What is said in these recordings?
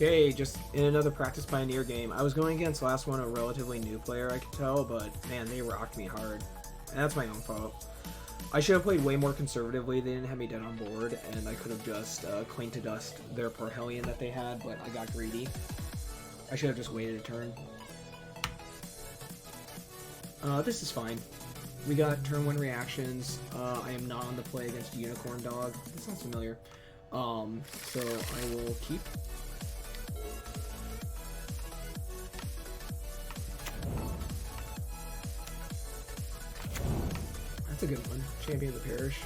Okay, just in another Practice Pioneer game. I was going against last one a relatively new player, I could tell, but man, they rocked me hard. And that's my own fault. I should have played way more conservatively. They didn't have me dead on board, and I could have just cleaned to dust their Parhelion that they had, but I got greedy. I should have just waited a turn. This is fine. We got turn 1 reactions. I am not on the play against Unicorn Dog. That sounds familiar. So I will keep. That's a good one. Champion of the Parish.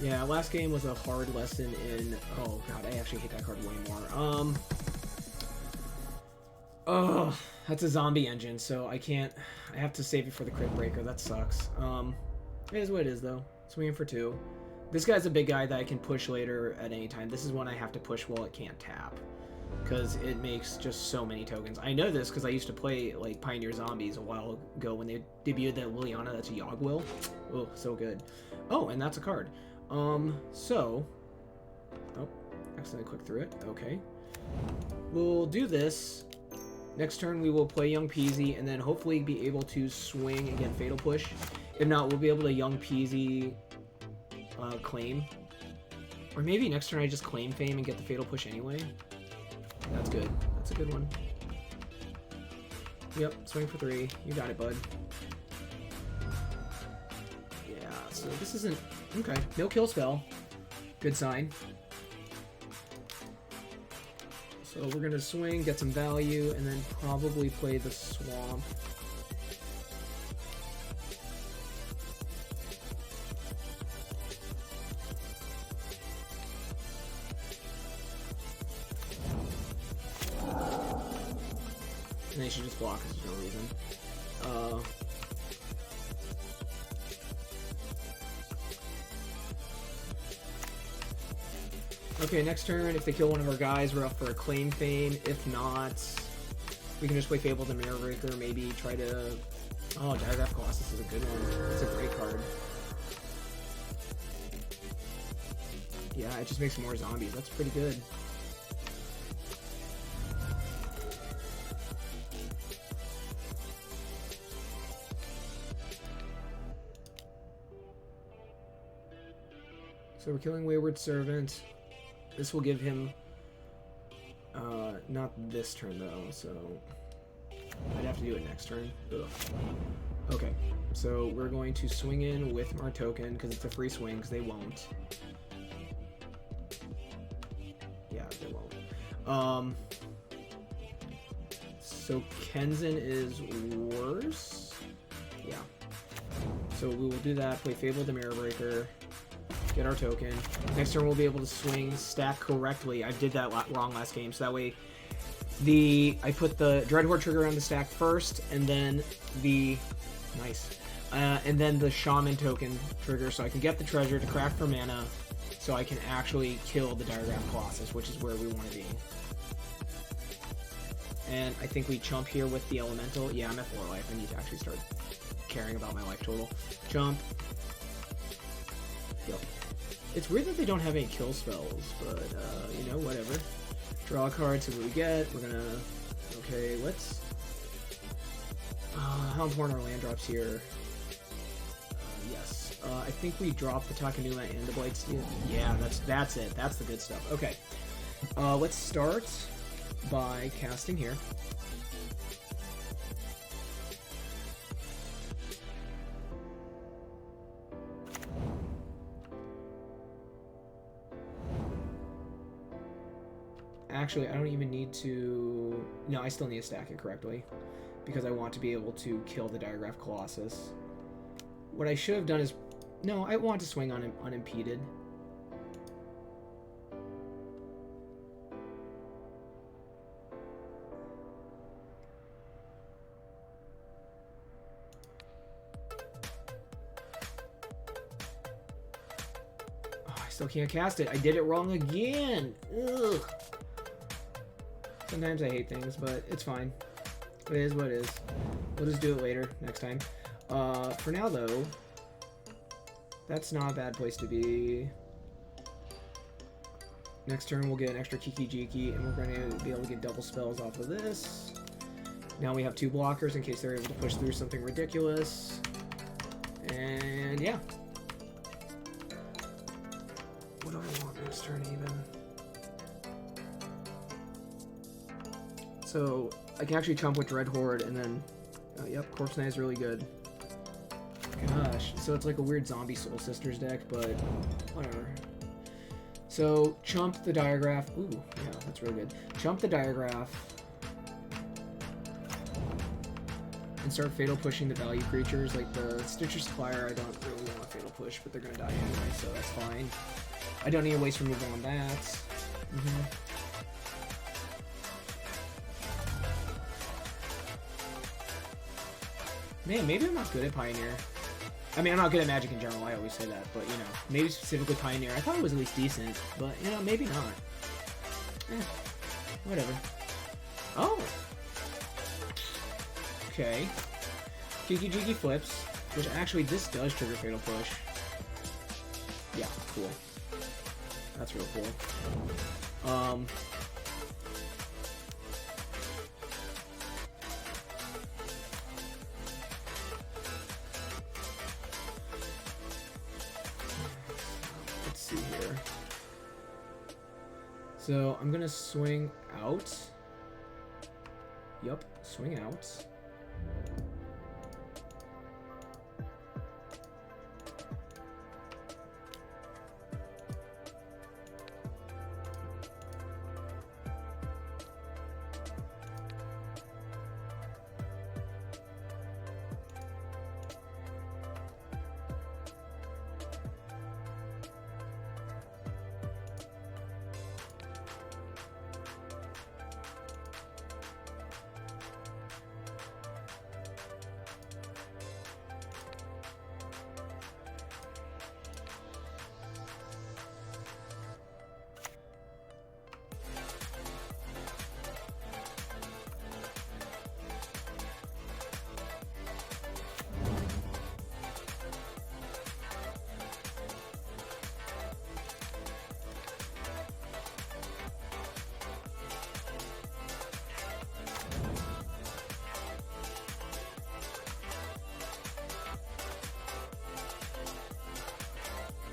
Yeah, last game was a hard lesson in... Oh god, I actually hate that card way more. Oh, that's a zombie engine, so I can't... I have to save it for the crit breaker. That sucks. It is what it is, though. Swinging for 2. This guy's a big guy that I can push later at any time. This is one I have to push while it can't tap, because it makes just so many tokens. I know this because I used to play like Pioneer Zombies a while ago when they debuted that Liliana. That's a Yogg-Will. Oh, so good. Oh, and that's a card. So... Oh, accidentally clicked through it. Okay. We'll do this. Next turn we will play Young Peasy, and then hopefully be able to swing and get Fatal Push. If not, we'll be able to Young Peasy claim. Or maybe next turn I just claim Fame and get the Fatal Push anyway. That's good. That's a good one. Yep, swing for 3. You got it, bud. Yeah, so this isn't... Okay, no kill spell. Good sign. So we're going to swing, get some value, and then probably play the Swamp. And they should just block because there's no reason. Okay, next turn, if they kill one of our guys, we're up for a Claim Fame. If not, we can just play Fable the Mirror Breaker, maybe try to... Oh, Diagraph Colossus is a good one. It's a great card. Yeah, it just makes more zombies. That's pretty good. So we're killing Wayward Servant. This will give him, not this turn though, so I'd have to do it next turn. Ugh. Okay, so we're going to swing in with our token, because it's a free swing, because they won't. Yeah, they won't. So Kenzin is worse? Yeah. So we will do that, play Fable the Mirror Breaker. Get our token. Next turn we'll be able to swing, stack correctly. I did that wrong last game, so that way I put the Dread Horde trigger on the stack first, and then the... Nice. And then the Shaman token trigger, so I can get the treasure to crack for mana, so I can actually kill the Diagraph Colossus, which is where we want to be. And I think we chump here with the Elemental. Yeah, I'm at 4 life. I need to actually start caring about my life total. Jump. Yep. It's weird that they don't have any kill spells, but, you know, whatever. Draw a card, see what we get. We're gonna... Okay, let's... how important are land drops here? Yes. I think we drop the Takanuma and the Blightsteel. Yeah, that's it. That's the good stuff. Okay. Let's start by casting here. Actually, I don't even need to... No, I still need to stack it correctly, because I want to be able to kill the Diagraph Colossus. What I should have done is... No, I want to swing on him unimpeded. Oh, I still can't cast it. I did it wrong again. Ugh. Sometimes I hate things, but it's fine. It is what it is. We'll just do it later, next time. For now, though, that's not a bad place to be. Next turn, we'll get an extra Kiki Jiki, and we're going to be able to get double spells off of this. Now we have 2 blockers in case they're able to push through something ridiculous. And yeah. What do I want next turn, even? So, I can actually chump with Dread Horde, and then... Oh, yep, Corpse Knight is really good. Gosh, so it's like a weird zombie Soul Sisters deck, but whatever. So, chump the Diagraph. Ooh, yeah, that's really good. Chump the Diagraph. And start Fatal Pushing the value creatures, like the Stitcher Supplier. I don't really want a Fatal Push, but they're going to die anyway, so that's fine. I don't need a waste removal on that. Man, maybe I'm not good at Pioneer. I mean, I'm not good at Magic in general, I always say that, but, you know, maybe specifically Pioneer. I thought it was at least decent, but, you know, maybe not. Whatever. Oh! Okay. Kiki Jiki flips, which actually, this does trigger Fatal Push. Yeah, cool. That's real cool. Let's see here. So, I'm gonna swing out. Yup, swing out.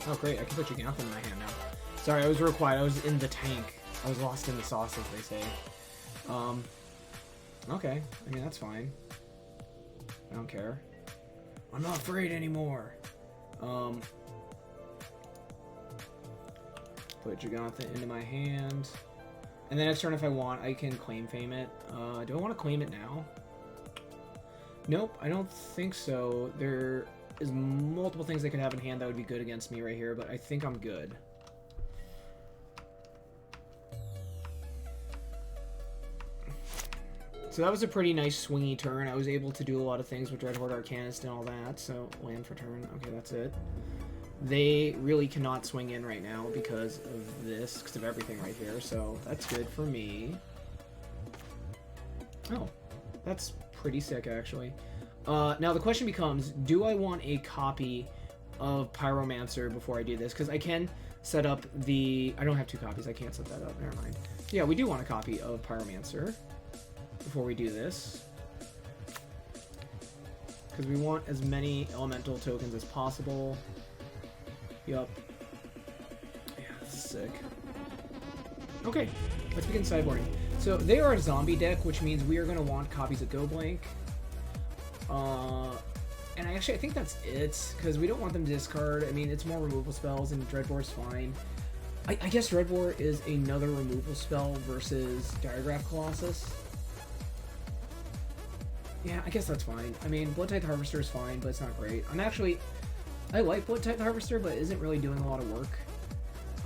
Oh great, I can put Jugantha in my hand now. Sorry, I was real quiet. I was in the tank. I was lost in the sauce, as they say. Okay. I mean, that's fine. I don't care. I'm not afraid anymore. Put Jugantha into my hand. And then next turn, if I want, I can claim fame it. Do I want to claim it now? Nope, I don't think so. There is multiple things I could have in hand that would be good against me right here, but I think I'm good. So that was a pretty nice swingy turn. I was able to do a lot of things with Dread Horde Arcanist and all that, so land for turn. Okay, that's it. They really cannot swing in right now because of this, because of everything right here, so that's good for me. Oh, that's pretty sick, actually. Now the question becomes, do I want a copy of Pyromancer before I do this? Because I can set up the... I don't have 2 copies. I can't set that up. Never mind. Yeah, we do want a copy of Pyromancer before we do this. Because we want as many elemental tokens as possible. Yup. Yeah, this is sick. Okay, let's begin sideboarding. So they are a zombie deck, which means we are going to want copies of Go Blank. And I think that's it, because we don't want them to discard. I mean, it's more removal spells, and Dreadbore's fine. I guess Dreadbore is another removal spell versus Diagraph Colossus. Yeah, I guess that's fine. I mean, Blood-Tithe Harvester is fine, but it's not great. I like Blood-Tithe Harvester, but it isn't really doing a lot of work.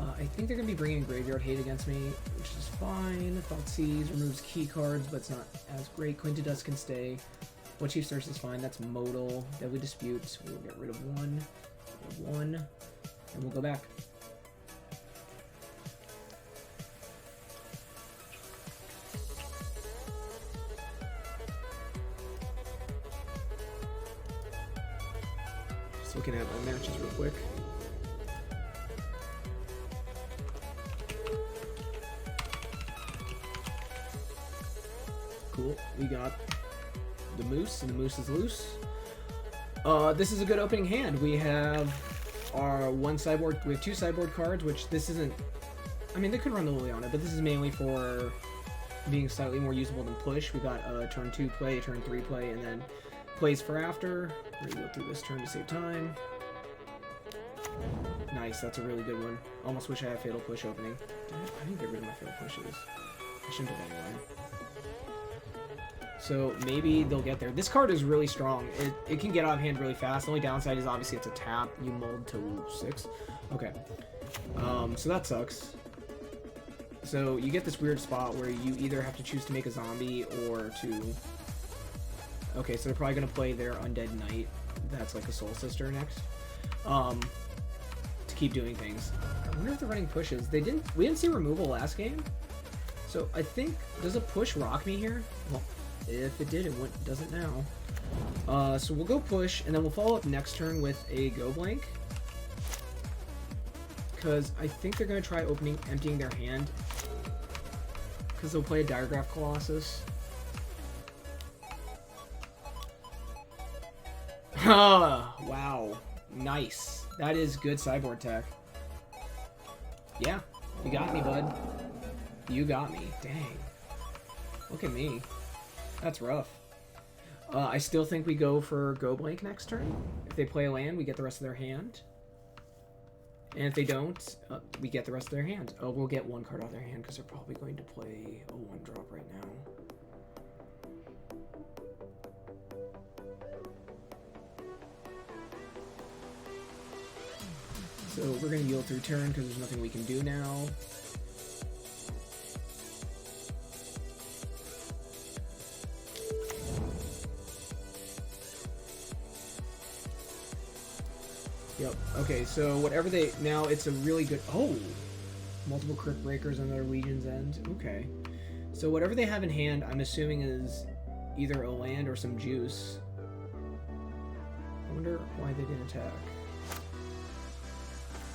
I think they're going to be bringing Graveyard Hate against me, which is fine. Thoughtseize removes key cards, but it's not as great. Quintidus can stay. What Chief Thirst is fine. That's Modal. Deadly Dispute. We'll get rid of one. And we'll go back. Just looking at my matches real quick. Cool. We got the moose, and the moose is loose. This is a good opening hand. We have our one sideboard. We have 2 sideboard cards, which this isn't. I mean, they could run the Liliana, but this is mainly for being slightly more usable than push. We got turn 2 play, turn 3 play, and then plays for after. We're gonna go through this turn to save time. Nice, that's a really good one. Almost wish I had Fatal Push opening. I didn't get rid of my Fatal Pushes. I shouldn't have anyway. So maybe they'll get there. This card is really strong. It can get out of hand really fast. The only downside is obviously it's a tap. You mold to 6. Okay. So that sucks. So you get this weird spot where you either have to choose to make a zombie or to... Okay, so they're probably going to play their Undead Knight. That's like a Soul Sister next. To keep doing things. I wonder if they're running pushes. We didn't see removal last game. So I think... Does a push rock me here? Well, if it did, it doesn't now. So we'll go push, and then we'll follow up next turn with a go blank. Because I think they're going to try emptying their hand. Because they'll play a Diregraph Colossus. Wow. Nice. That is good sideboard tech. Yeah. You got me, bud. You got me. Dang. Look at me. That's rough. I still think we go for go blank next turn. If they play a land, we get the rest of their hand. And if they don't, we get the rest of their hand. Oh, we'll get 1 card out of their hand because they're probably going to play a 1-drop right now. So we're going to yield through turn because there's nothing we can do now. Yep. Okay, so whatever they... Now it's a really good... Oh! Multiple Crypt Breakers on their Legion's End. Okay. So whatever they have in hand, I'm assuming is either a land or some juice. I wonder why they didn't attack.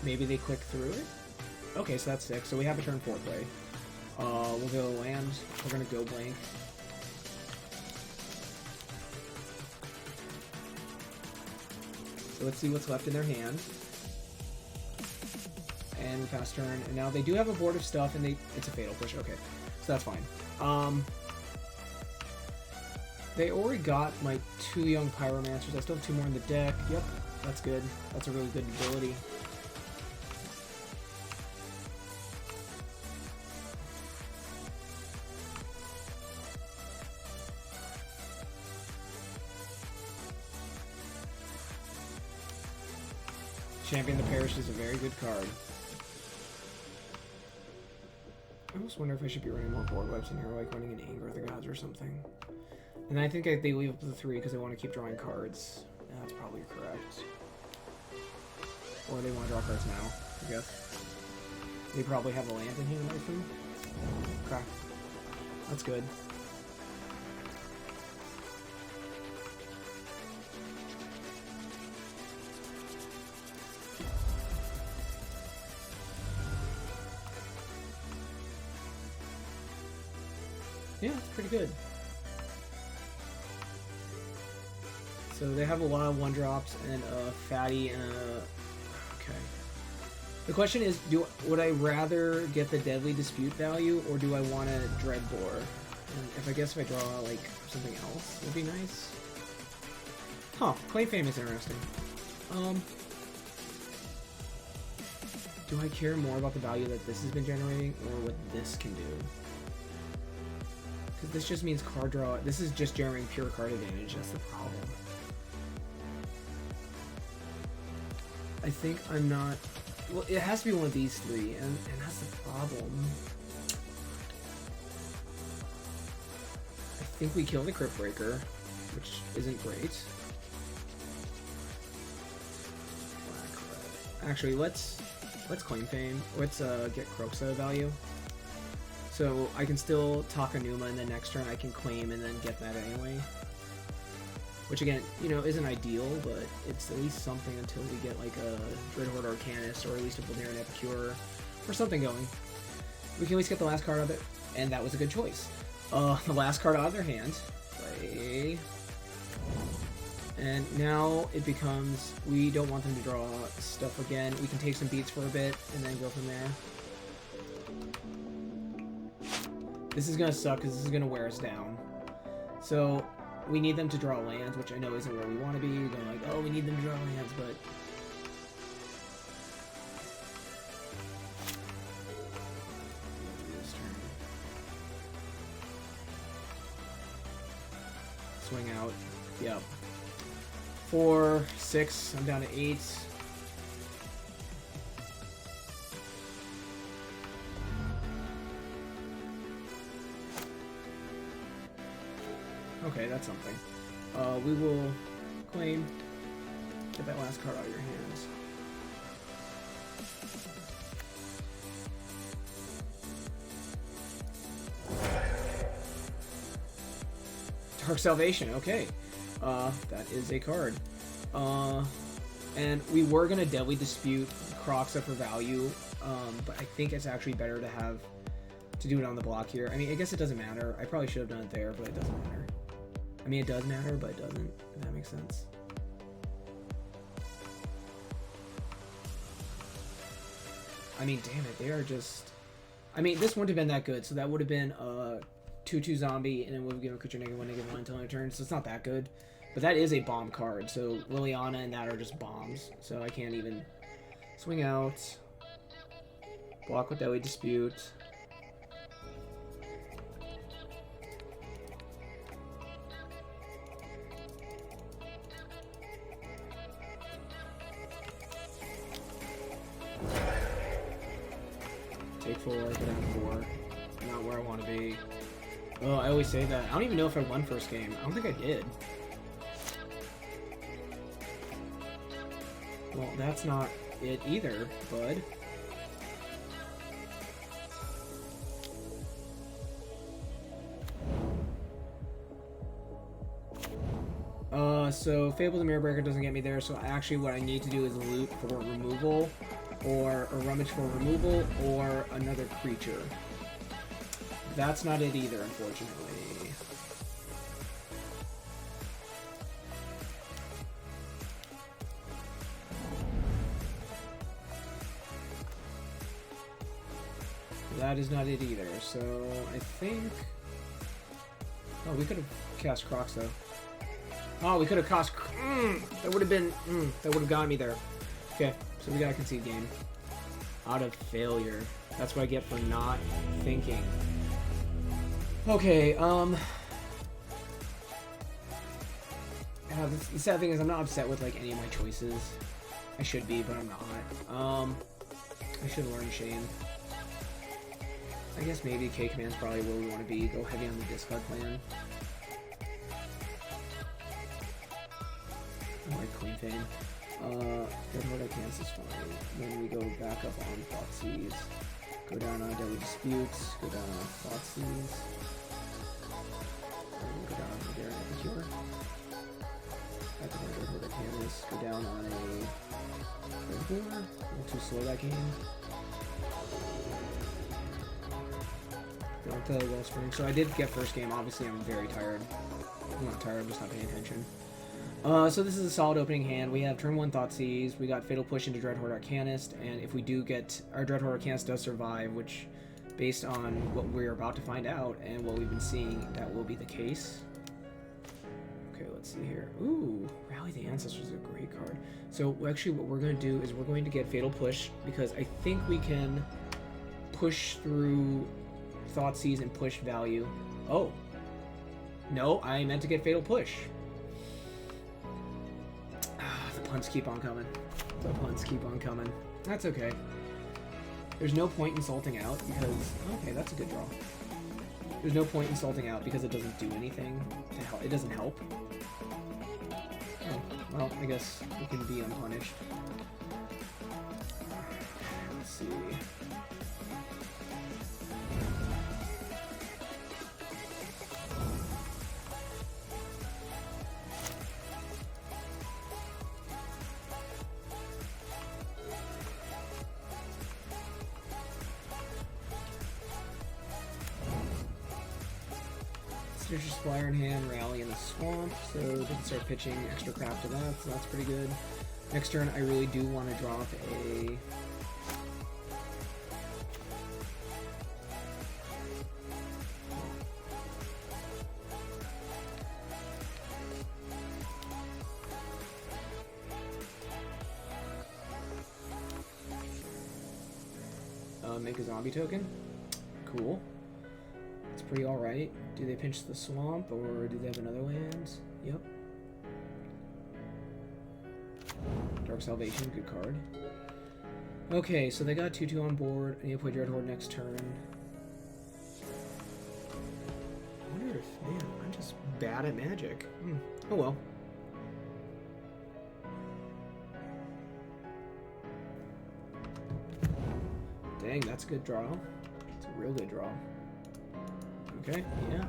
Maybe they click through it? Okay, so that's 6. So we have a turn 4 play. We'll go land. We're going to go blank. So let's see what's left in their hand. And we pass turn. And now they do have a board of stuff, and it's a Fatal Push. Okay, so that's fine. They already got my 2 young Pyromancers. I still have 2 more in the deck. Yep, that's good. That's a really good ability. Champion the Parish is a very good card. I almost wonder if I should be running more board wipes in here, like running an Anger of the Gods or something. And I think they leave up to the 3 because they want to keep drawing cards. Yeah, that's probably correct. Or they want to draw cards now, I guess. They probably have a land in hand with them. Okay. That's good. Yeah, it's pretty good. So they have a lot of 1-drops and a fatty and a... Okay. The question is, would I rather get the Deadly Dispute value, or do I want a Dreadbore? And if I draw, like, something else, would be nice. Huh, Claim Fame is interesting. Do I care more about the value that this has been generating, or what this can do? Because this just means card draw. This is just generating pure card advantage. That's the problem. I think I'm not... Well, it has to be one of these 3, and that's the problem. I think we kill the Crypt Breaker, which isn't great. Black, red. Actually, let's Claim Fame. Let's get Kroxa value. So I can still Takanuma, and then next turn I can claim and then get that anyway. which again, you know, isn't ideal, but it's at least something until we get like a Dread Horde Arcanist, or at least a Valerian Epicure, or something going. We can at least get the last card of it, and that was a good choice. The last card out of their hand. Play. And now it becomes, we don't want them to draw stuff again. We can take some beats for a bit, and then go from there. This is going to suck, because this is going to wear us down. So, we need them to draw lands, which I know isn't where we want to be. We're going like, oh, we need them to draw lands, but... Swing out. Yep. 4, 6. I'm down to 8. Okay, that's something. We will claim. Get that last card out of your hands. Dark Salvation, okay. That is a card. And we were gonna Deadly Dispute Croxa for value, but I think it's actually better to do it on the block here. I mean, I guess it doesn't matter. I probably should have done it there, but it doesn't matter. I mean, it does matter, but it doesn't, if that makes sense. I mean, damn it, they are just... I mean, this wouldn't have been that good, so that would have been a 2/2 zombie, and then would have given creature -1/-1 until end turn, so it's not that good. But that is a bomb card, so Liliana and that are just bombs, so I can't even swing out. Block with Deadly Dispute. Take 4, get down 4. Not where I want to be. Oh, I always say that. I don't even know if I won first game. I don't think I did. Well, that's not it either, bud. So Fable the Mirror Breaker doesn't get me there, so actually what I need to do is loot for removal, or rummage for removal, or another creature. That's not it either, unfortunately. That is not it either, so I think... Oh, we could have cast Crocs, though. Oh, we could have cast... that would have been... that would have gotten me there. Okay, so we got a concede game. Out of failure. That's what I get for not thinking. Okay, the sad thing is I'm not upset with, like, any of my choices. I should be, but I'm not. I should learn Shame. I guess maybe K-Command's probably where we want to be. Go heavy on the discard plan. I like Queen Fame. Good Horde Arcanist is fine. Then we go back up on Thoughtseize. Go down on Deadly Disputes. Go down on Thoughtseize. And go down on Valerian Epicure. Back up on Good Horde Arcanist. Go down on a Red Boar. A little too slow that game. Go to Wellspring. So I did get first game. Obviously, I'm very tired. I'm not tired, I'm just not paying attention. So this is a solid opening hand. We have turn 1 Thoughtseize, we got Fatal Push into Dread Horde Arcanist, and if we do get... Our Dread Horde Arcanist does survive, which, based on what we're about to find out, and what we've been seeing, that will be the case. Okay, let's see here. Ooh, Rally the Ancestors is a great card. So, actually, what we're going to do is we're going to get Fatal Push, because I think we can push through Thoughtseize and push value. Oh. No, I meant to get Fatal Push. The punts keep on coming. The punts keep on coming. That's okay. There's no point in salting out because... Okay, that's a good draw. There's no point in salting out because it doesn't do anything to help. It doesn't help. Oh, well, I guess we can be unpunished. Let's see. Stitcher Supplier in hand, Rally in the Swamp, so they can start pitching extra crap to that, so that's pretty good. Next turn, I really do want to drop a... make a zombie token. Cool. It's pretty alright. Do they pinch the swamp, or do they have another land? Yep. Dark Salvation, good card. Okay, so they got 2/2 on board. I need to play Dread Horde next turn. I wonder if, man, I'm just bad at Magic. Oh well. Dang, that's a good draw. It's a real good draw. Okay, yeah.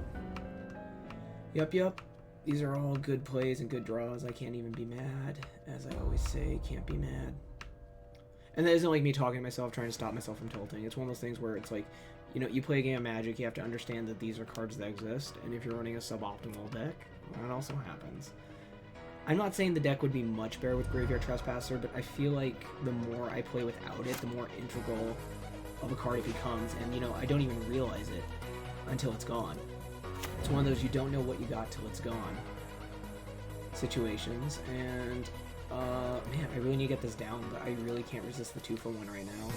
Yep. These are all good plays and good draws. I can't even be mad. As I always say, can't be mad. And that isn't like me talking to myself, trying to stop myself from tilting. It's one of those things where it's like, you know, you play a game of Magic, you have to understand that these are cards that exist, and if you're running a suboptimal deck, that also happens. I'm not saying the deck would be much better with Graveyard Trespasser, but I feel like the more I play without it, the more integral of a card it becomes, and you know, I don't even realize it until it's gone. It's one of those you don't know what you got till it's gone situations, and man, I really need to get this down, but I really can't resist the 2-for-1 right now.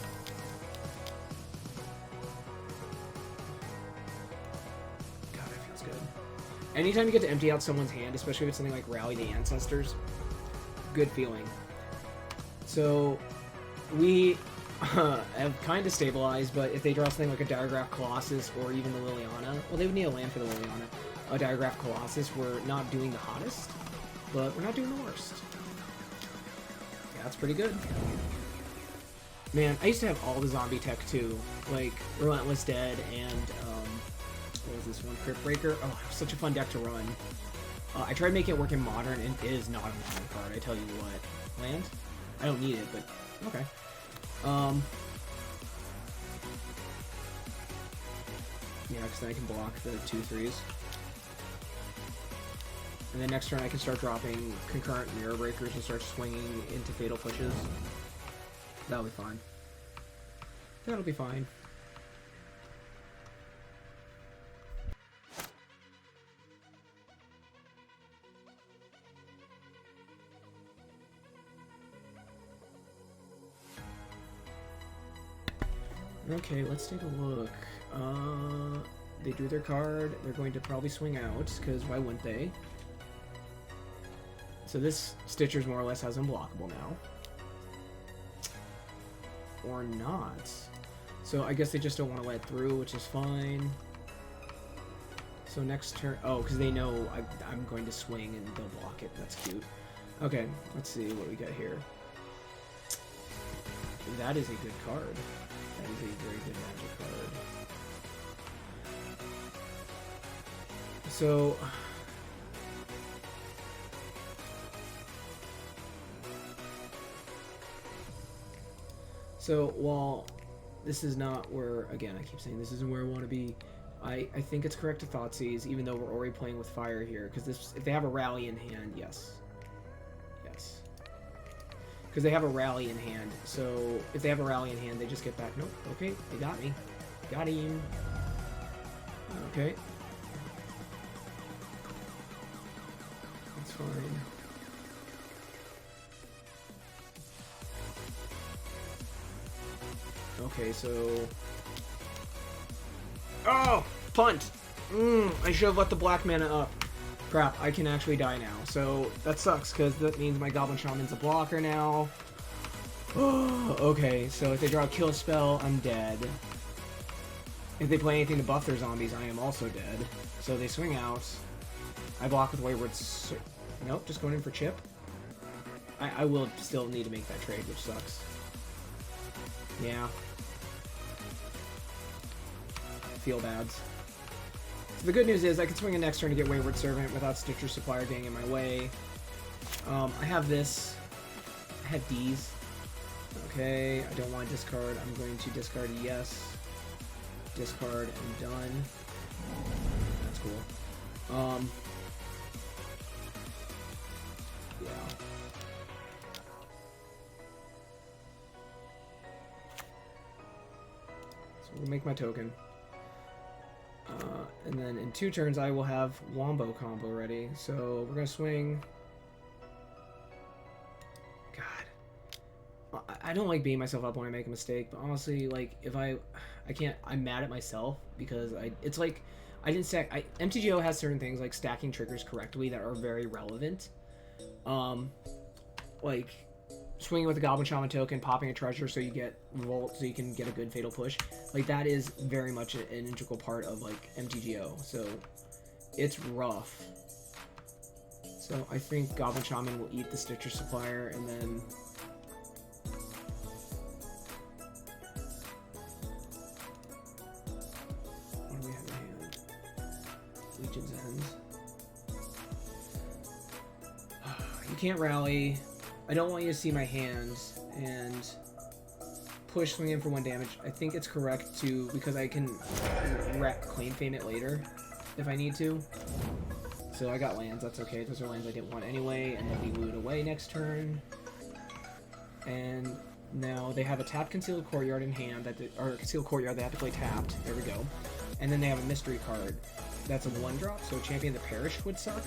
God, that feels good. Anytime you get to empty out someone's hand, especially if it's something like Rally the Ancestors, good feeling. So we have kind of stabilized, but if they draw something like a Diregraph Colossus or even the Liliana, well, they would need a land for the Liliana. A Diregraph Colossus, we're not doing the hottest, but we're not doing the worst. Yeah, that's pretty good. Man, I used to have all the zombie tech too, like Relentless Dead and what was this one? Crypt Breaker. Oh, it was such a fun deck to run. I tried making it work in Modern, and it is not a Modern card, I tell you what. Land? I don't need it, but okay. Yeah, because then I can block the 2/3s. And then next turn I can start dropping concurrent Mirror Breakers and start swinging into Fatal Pushes. That'll be fine. That'll be fine. Okay, let's take a look. They drew their card. They're going to probably swing out, because why wouldn't they? So this Stitcher's more or less has unblockable now. Or not. So I guess they just don't want to let it through, which is fine. So next turn... Oh, because they know I'm going to swing and they'll block it. That's cute. Okay, let's see what we got here. That is a good card. That is a very good Magic card. So while this is not where, again, I keep saying this isn't where I want to be, I think it's correct to Thoughtseize, even though we're already playing with fire here, because this, if they have a Rally in hand, yes. Yes. Because they have a Rally in hand, so if they have a Rally in hand, they just get back. Nope, okay, they got me. Got him. Okay. That's fine. Okay, so... Oh! Punt! I should have let the black mana up. Crap, I can actually die now. So, that sucks, because that means my Goblin Shaman's a blocker now. Okay, so if they draw a kill spell, I'm dead. If they play anything to buff their zombies, I am also dead. So they swing out. I block with Wayward... Nope, just going in for chip. I will still need to make that trade, which sucks. Yeah. Feel bads. So the good news is I can swing in next turn to get Wayward Servant without Stitcher Supplier getting in my way. I have this. I have these. Okay, I don't want to discard. I'm going to discard a yes. Discard and done. That's cool. Yeah. So we'll make my token. And then in 2 turns, I will have Wombo combo ready. So we're gonna swing. God, I don't like beating myself up when I make a mistake. But honestly, like if I can't. I'm mad at myself because it's like I didn't stack. MTGO has certain things like stacking triggers correctly that are very relevant. Like swinging with a Goblin Shaman token, popping a treasure so you get Revolt, so you can get a good fatal push. Like that is very much an integral part of like MTGO. So it's rough. So I think Goblin Shaman will eat the Stitcher Supplier, and then what do we have in hand? Legion's End. You can't rally. I don't want you to see my hands and push swing in for 1 damage. I think it's correct to, because I can claim fame it later if I need to. So I got lands, that's okay. Those are lands I didn't want anyway, and then we loot away next turn. And now they have a tapped Concealed Courtyard in hand, or Concealed Courtyard they have to play tapped. There we go. And then they have a mystery card. That's a 1-drop, so Champion the Parish would suck.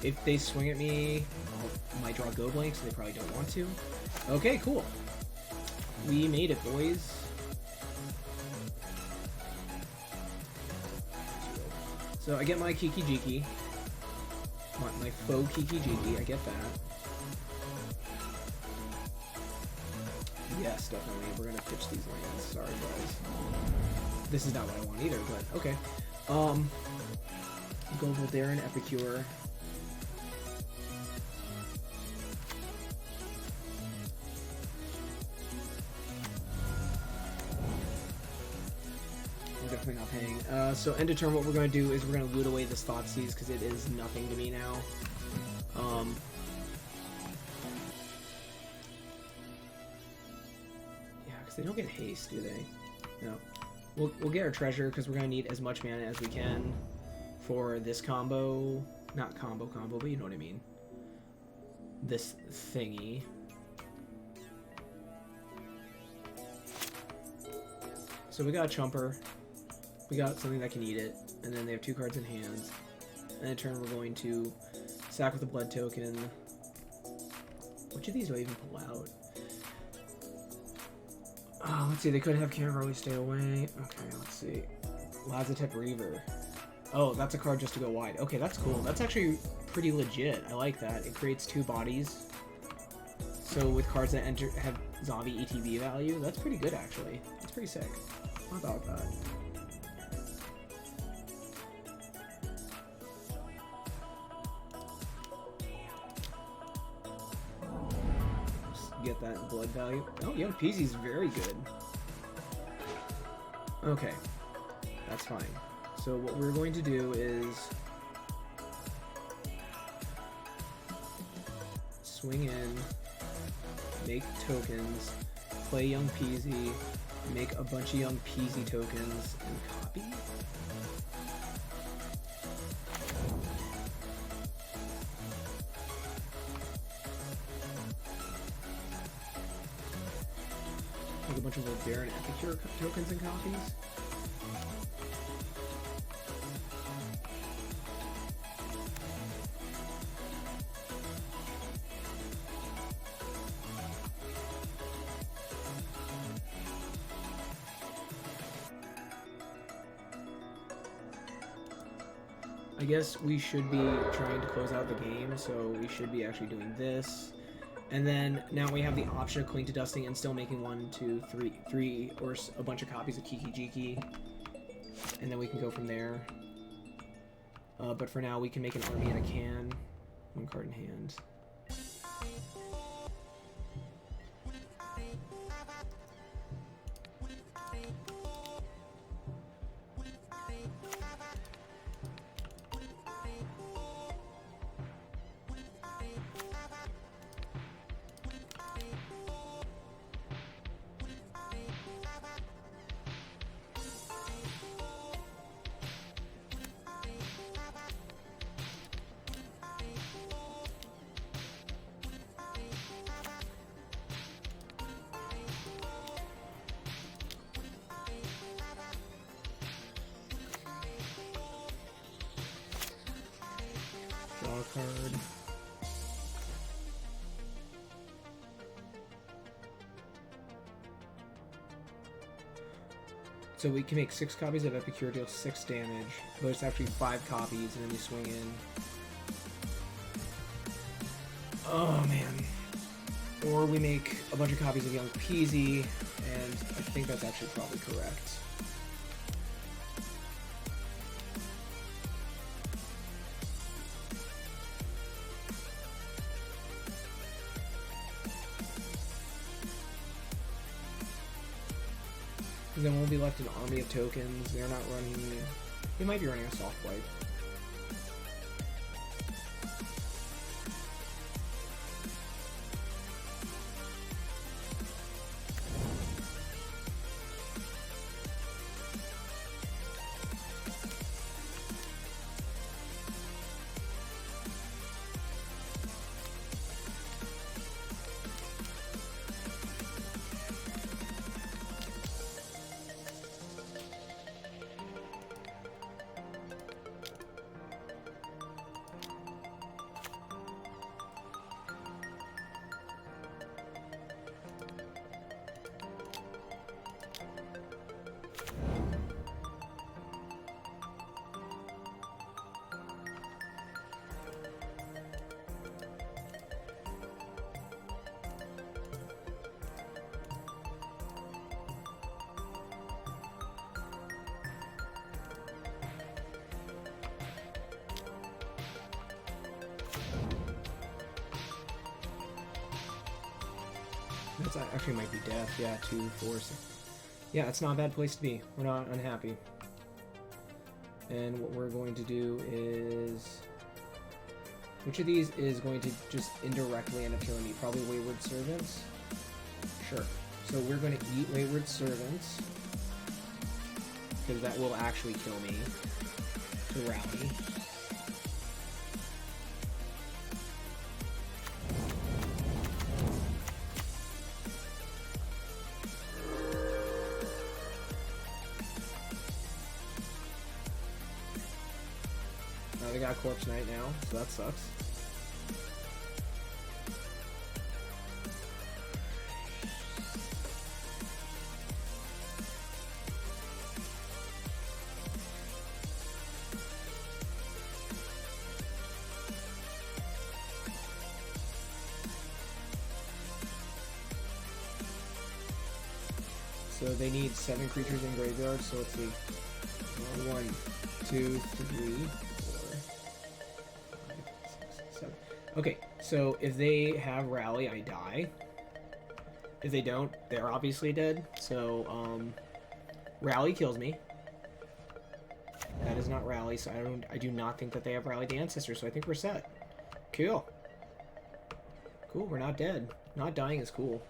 If they swing at me, I might draw Go Blank, so they probably don't want to. Okay, cool. We made it, boys. So I get my Kiki Jiki. My faux Kiki Jiki, I get that. Yes, definitely. We're gonna pitch these lands. Sorry, guys. This is not what I want either, but okay. Go Voldaren, Epicure. Definitely not paying. So end of turn, what we're going to do is we're going to loot away this Thoughtseize because it is nothing to me now. Yeah, because they don't get haste, do they? No. We'll get our treasure because we're going to need as much mana as we can for this combo. Not combo, but you know what I mean. This thingy. So we got a Chumper. We got something that can eat it, and then they have 2 cards in hand. And in turn, we're going to sack with a blood token. Which of these do I even pull out? Oh, let's see. They could have Can't Really Stay Away. Okay, let's see. Lazatep Reaver. Oh, that's a card just to go wide. Okay, that's cool. That's actually pretty legit. I like that. It creates 2 bodies. So with cards that have zombie ETB value, that's pretty good, actually. That's pretty sick. How about that? Get that blood value. Oh, Young Peasy's very good. Okay, that's fine. So what we're going to do is swing in, make tokens, play Young Peasy, make a bunch of Young Peasy tokens, and copy. Make a bunch of little Baron Epicure tokens and copies. I guess we should be trying to close out the game, so we should be actually doing this. And then now we have the option of Cling to Dusting and still making 1, 2, 3, or a bunch of copies of Kiki Jiki. And then we can go from there. But for now, we can make an army in a can. 1 card in hand. draw a card. So we can make 6 copies of Epicure, deal 6 damage, but it's actually 5 copies, and then you swing in. Oh man. Or we make a bunch of copies of Young Peasy, and I think that's actually probably correct. Because then we'll be left an army of tokens. They're not running... They might be running a soft wipe. That actually might be death. Yeah, 2, 4, 6. Yeah, it's not a bad place to be. We're not unhappy. And what we're going to do is... Which of these is going to just indirectly end up killing me? Probably Wayward Servants? Sure. So we're going to eat Wayward Servants. Because that will actually kill me. To rally. They got Corpse Knight now, so that sucks. So they need 7 creatures in graveyard, so let's see. 1, 2, 3, 4, 5, 6, 7. Okay, so if they have Rally, I die. If they don't, they're obviously dead. So, Rally kills me. That is not Rally, so I do not think that they have Rally the Ancestor, so I think we're set. Cool. Cool, we're not dead. Not dying is cool.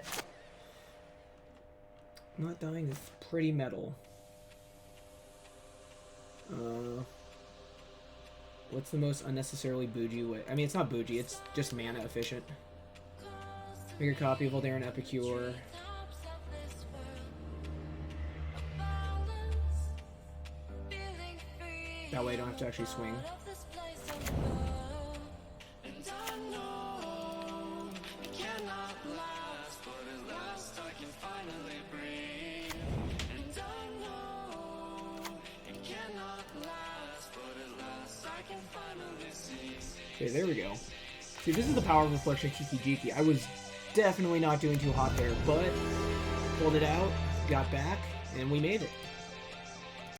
Not dying is pretty metal. What's the most unnecessarily bougie way? I mean, it's not bougie, it's just mana efficient. Make a copy of Eldarin Epicure. That way I don't have to actually swing. Okay, there we go. See, this is the power of Reflection Kiki Jiki. I was definitely not doing too hot there, but pulled it out, got back, and we made it.